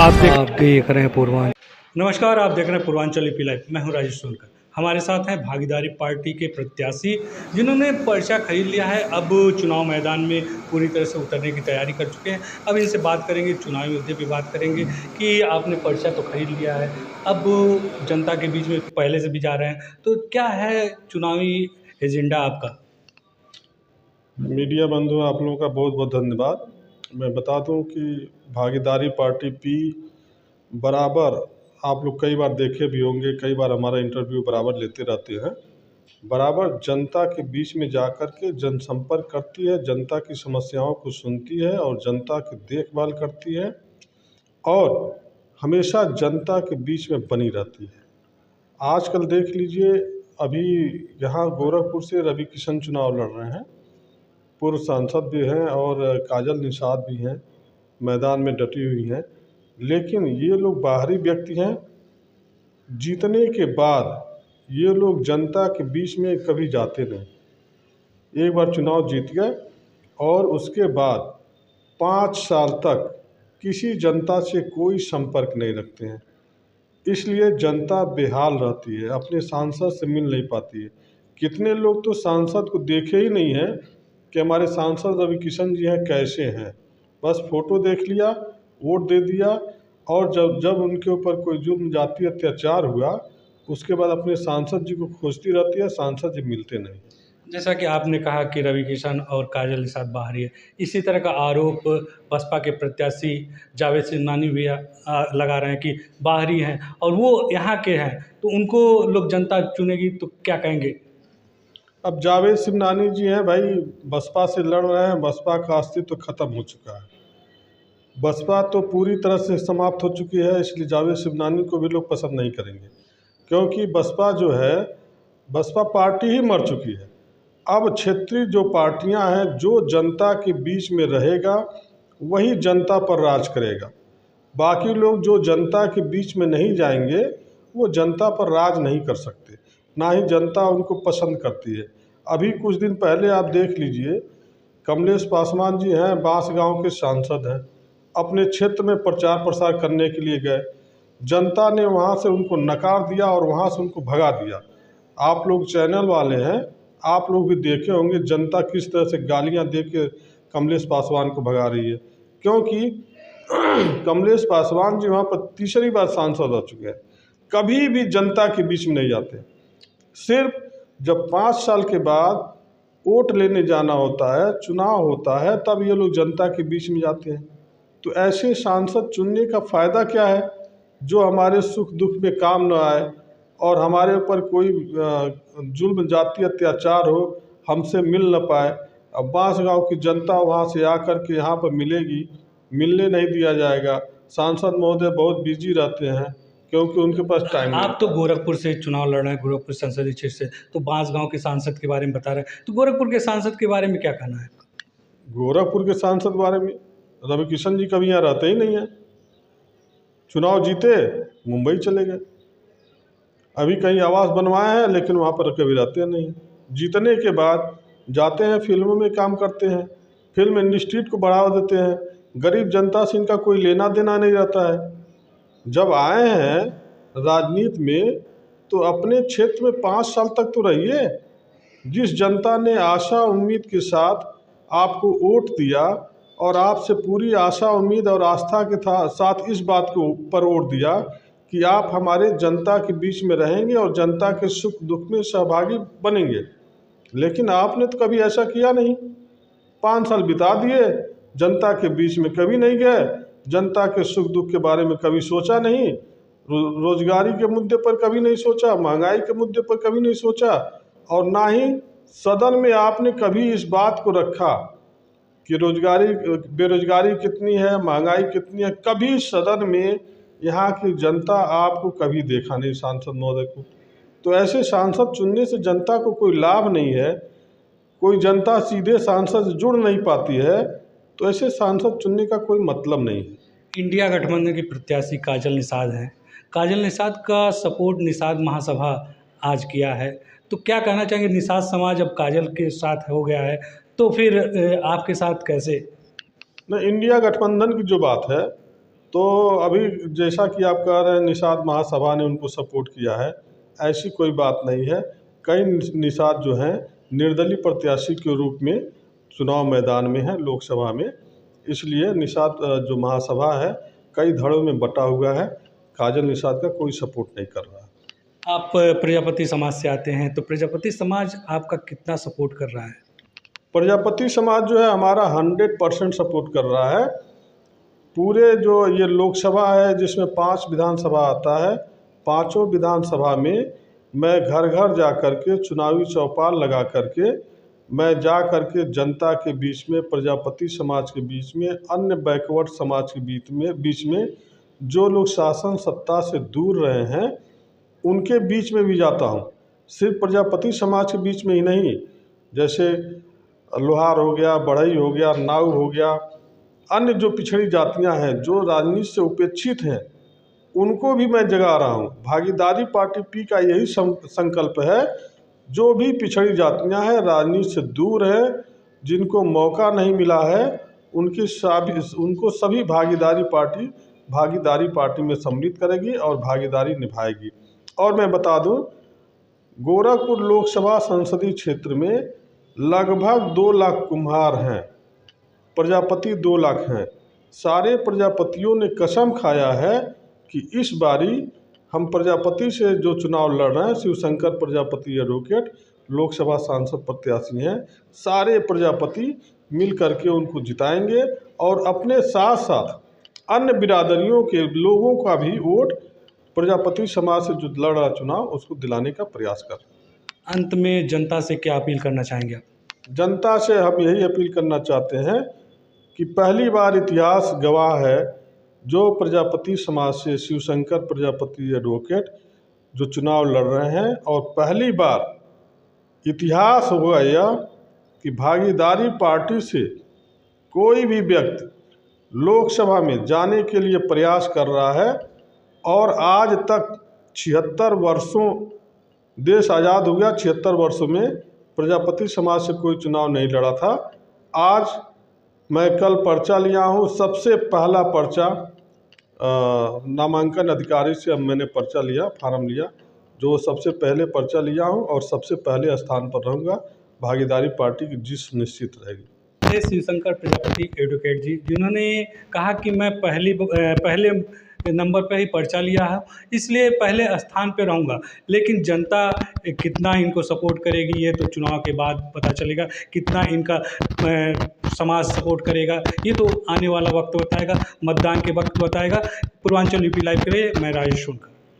आप देख रहे हैं पूर्वांचल। नमस्कार, आप देख रहे हैं पूर्वांचल ईपी लाइव। मैं हूं राजेश सोनकर। हमारे साथ हैं भागीदारी पार्टी के प्रत्याशी जिन्होंने पर्चा खरीद लिया है। अब चुनाव मैदान में पूरी तरह से उतरने की तैयारी कर चुके हैं। अब इनसे बात करेंगे, चुनावी मुद्दे पे बात करेंगे कि आपने पर्चा तो खरीद लिया है, अब जनता के बीच में पहले से भी जा रहे हैं, तो क्या है चुनावी एजेंडा आपका? मीडिया बंधु, आप लोगों का बहुत बहुत धन्यवाद। मैं बता दूं कि भागीदारी पार्टी पी बराबर, आप लोग कई बार देखे भी होंगे, कई बार हमारा इंटरव्यू बराबर लेते रहते हैं, बराबर जनता के बीच में जाकर के जनसंपर्क करती है, जनता की समस्याओं को सुनती है और जनता की देखभाल करती है और हमेशा जनता के बीच में बनी रहती है। आजकल देख लीजिए, अभी यहाँ गोरखपुर से रवि किशन चुनाव लड़ रहे हैं, पूर्व सांसद भी हैं और काजल निषाद भी हैं, मैदान में डटी हुई हैं। लेकिन ये लोग बाहरी व्यक्ति हैं। जीतने के बाद ये लोग जनता के बीच में कभी जाते नहीं। एक बार चुनाव जीत गए और उसके बाद 5 साल तक किसी जनता से कोई संपर्क नहीं रखते हैं। इसलिए जनता बेहाल रहती है, अपने सांसद से मिल नहीं पाती है। कितने लोग तो सांसद को देखे ही नहीं हैं कि हमारे सांसद रवि किशन जी हैं, कैसे हैं। बस फोटो देख लिया, वोट दे दिया और जब जब उनके ऊपर कोई जुर्म जाति अत्याचार हुआ, उसके बाद अपने सांसद जी को खोजती रहती है, सांसद जी मिलते नहीं। जैसा कि आपने कहा कि रवि किशन और काजल निषाद बाहरी है, इसी तरह का आरोप बसपा के प्रत्याशी जावेद सिमनानी भी लगा रहे हैं कि बाहरी हैं और वो यहाँ के हैं, तो उनको लोग जनता चुनेगी तो क्या कहेंगे? अब जावेद सिमनानी जी हैं भाई, बसपा से लड़ रहे हैं, बसपा का अस्तित्व तो खत्म हो चुका है, बसपा तो पूरी तरह से समाप्त हो चुकी है। इसलिए जावेद सिमनानी को भी लोग पसंद नहीं करेंगे, क्योंकि बसपा जो है, बसपा पार्टी ही मर चुकी है। अब क्षेत्रीय जो पार्टियां हैं, जो जनता के बीच में रहेगा वही जनता पर राज करेगा। बाकी लोग जो जनता के बीच में नहीं जाएंगे वो जनता पर राज नहीं कर सकते, ना ही जनता उनको पसंद करती है। अभी कुछ दिन पहले आप देख लीजिए, कमलेश पासवान जी हैं, बांसगांव के सांसद हैं, अपने क्षेत्र में प्रचार प्रसार करने के लिए गए, जनता ने वहाँ से उनको नकार दिया और वहाँ से उनको भगा दिया। आप लोग चैनल वाले हैं, आप लोग भी देखे होंगे जनता किस तरह से गालियां दे के कमलेश पासवान को भगा रही है, क्योंकि कमलेश पासवान जी वहाँ पर तीसरी बार सांसद हो चुके हैं, कभी भी जनता के बीच में नहीं जाते। सिर्फ जब 5 साल के बाद वोट लेने जाना होता है, चुनाव होता है, तब ये लोग जनता के बीच में जाते हैं। तो ऐसे सांसद चुनने का फ़ायदा क्या है जो हमारे सुख दुख में काम न आए और हमारे ऊपर कोई जुल्म जाति अत्याचार हो, हमसे मिल न पाए। अब बांसगांव की जनता वहाँ से आकर के यहाँ पर मिलेगी, मिलने नहीं दिया जाएगा। सांसद महोदय बहुत बिजी रहते हैं क्योंकि उनके पास टाइम नहीं। आप तो गोरखपुर से चुनाव लड़ रहे हैं, गोरखपुर संसदीय क्षेत्र से, तो बांसगांव के सांसद के बारे में बता रहे हैं, तो गोरखपुर के सांसद के बारे में क्या कहना है? गोरखपुर के सांसद के बारे में, रवि किशन जी कभी यहाँ रहते ही नहीं हैं। चुनाव जीते मुंबई चले गए, अभी कहीं आवास बनवाए हैं लेकिन वहाँ पर कभी रहते नहीं। जीतने के बाद जाते हैं, फिल्मों में काम करते हैं, फिल्म इंडस्ट्री को बढ़ावा देते हैं, गरीब जनता से इनका कोई लेना देना नहीं रहता है। जब आए हैं राजनीति में तो अपने क्षेत्र में 5 साल तक तो रहिए। जिस जनता ने आशा उम्मीद के साथ आपको वोट दिया और आपसे पूरी आशा उम्मीद और आस्था के साथ इस बात को पर वोट दिया कि आप हमारे जनता के बीच में रहेंगे और जनता के सुख दुख में सहभागी बनेंगे, लेकिन आपने तो कभी ऐसा किया नहीं। 5 साल बिता दिए, जनता के बीच में कभी नहीं गए, जनता के सुख दुख के बारे में कभी सोचा नहीं, रोजगारी के मुद्दे पर कभी नहीं सोचा, महंगाई के मुद्दे पर कभी नहीं सोचा, और ना ही सदन में आपने कभी इस बात को रखा कि बेरोजगारी कितनी है, महंगाई कितनी है। कभी सदन में यहाँ की जनता आपको कभी देखा नहीं, सांसद महोदय को। तो ऐसे सांसद चुनने से जनता को कोई लाभ नहीं है, कोई जनता सीधे सांसद से जुड़ नहीं पाती है, तो ऐसे सांसद चुनने का कोई मतलब नहीं है। इंडिया गठबंधन की प्रत्याशी काजल निषाद हैं, काजल निषाद का सपोर्ट निषाद महासभा आज किया है, तो क्या कहना चाहेंगे? निषाद समाज अब काजल के साथ हो गया है, तो फिर आपके साथ कैसे? न, इंडिया गठबंधन की जो बात है, तो अभी जैसा कि आप कह रहे हैं निषाद महासभा ने उनको सपोर्ट किया है, ऐसी कोई बात नहीं है। कई निषाद जो हैं निर्दलीय प्रत्याशी के रूप में चुनाव मैदान में है लोकसभा में, इसलिए निषाद जो महासभा है कई धड़ों में बटा हुआ है। काजल निषाद का कोई सपोर्ट नहीं कर रहा है। आप प्रजापति समाज से आते हैं, तो प्रजापति समाज आपका कितना सपोर्ट कर रहा है? प्रजापति समाज जो है हमारा 100% सपोर्ट कर रहा है। पूरे जो ये लोकसभा है जिसमें 5 विधानसभा आता है, पांचों विधानसभा में मैं घर घर जा कर के चुनावी चौपाल लगा करके मैं जा कर के जनता के बीच में, प्रजापति समाज के बीच में, अन्य बैकवर्ड समाज के बीच में जो लोग शासन सत्ता से दूर रहे हैं उनके बीच में भी जाता हूँ। सिर्फ प्रजापति समाज के बीच में ही नहीं, जैसे लोहार हो गया, बढ़ई हो गया, नाऊ हो गया, अन्य जो पिछड़ी जातियां हैं जो राजनीति से उपेक्षित हैं उनको भी मैं जगा रहा हूँ। भागीदारी पार्टी पी का यही संकल्प है, जो भी पिछड़ी जातियां हैं, राजनीति से दूर है, जिनको मौका नहीं मिला है, उनको सभी भागीदारी पार्टी में सम्मिलित करेगी और भागीदारी निभाएगी। और मैं बता दूं, गोरखपुर लोकसभा संसदीय क्षेत्र में लगभग 2 लाख कुम्हार हैं, प्रजापति 2 लाख हैं। सारे प्रजापतियों ने कसम खाया है कि इस बारी हम प्रजापति से जो चुनाव लड़ रहे हैं, शिवशंकर प्रजापति एडवोकेट लोकसभा सांसद प्रत्याशी हैं, सारे प्रजापति मिल करके उनको जिताएंगे और अपने साथ साथ अन्य बिरादरियों के लोगों का भी वोट प्रजापति समाज से जो लड़ रहा चुनाव उसको दिलाने का प्रयास कर। अंत में जनता से क्या अपील करना चाहेंगे आप? जनता से हम यही अपील करना चाहते हैं कि पहली बार इतिहास गवाह है, जो प्रजापति समाज से शिवशंकर प्रजापति एडवोकेट जो चुनाव लड़ रहे हैं, और पहली बार इतिहास हुआ यह कि भागीदारी पार्टी से कोई भी व्यक्ति लोकसभा में जाने के लिए प्रयास कर रहा है। और आज तक 76 वर्षों, देश आज़ाद हो गया, 76 वर्षों में प्रजापति समाज से कोई चुनाव नहीं लड़ा था। आज मैं कल पर्चा लिया हूँ, सबसे पहला पर्चा नामांकन अधिकारी से अब मैंने पर्चा लिया, फार्म लिया, जो सबसे पहले पर्चा लिया हूँ और सबसे पहले स्थान पर रहूँगा। भागीदारी पार्टी की जीत निश्चित रहेगी। शिवशंकर प्रजापति एडवोकेट जी, जिन्होंने कहा कि मैं पहले नंबर पर ही पर्चा लिया है, इसलिए पहले स्थान पर रहूँगा, लेकिन जनता कितना इनको सपोर्ट करेगी ये तो चुनाव के बाद पता चलेगा। कितना इनका समाज सपोर्ट करेगा ये तो आने वाला वक्त बताएगा, मतदान के वक्त बताएगा। पूर्वांचल यूपी लाइव के लिए मैं राजेश सोनकर।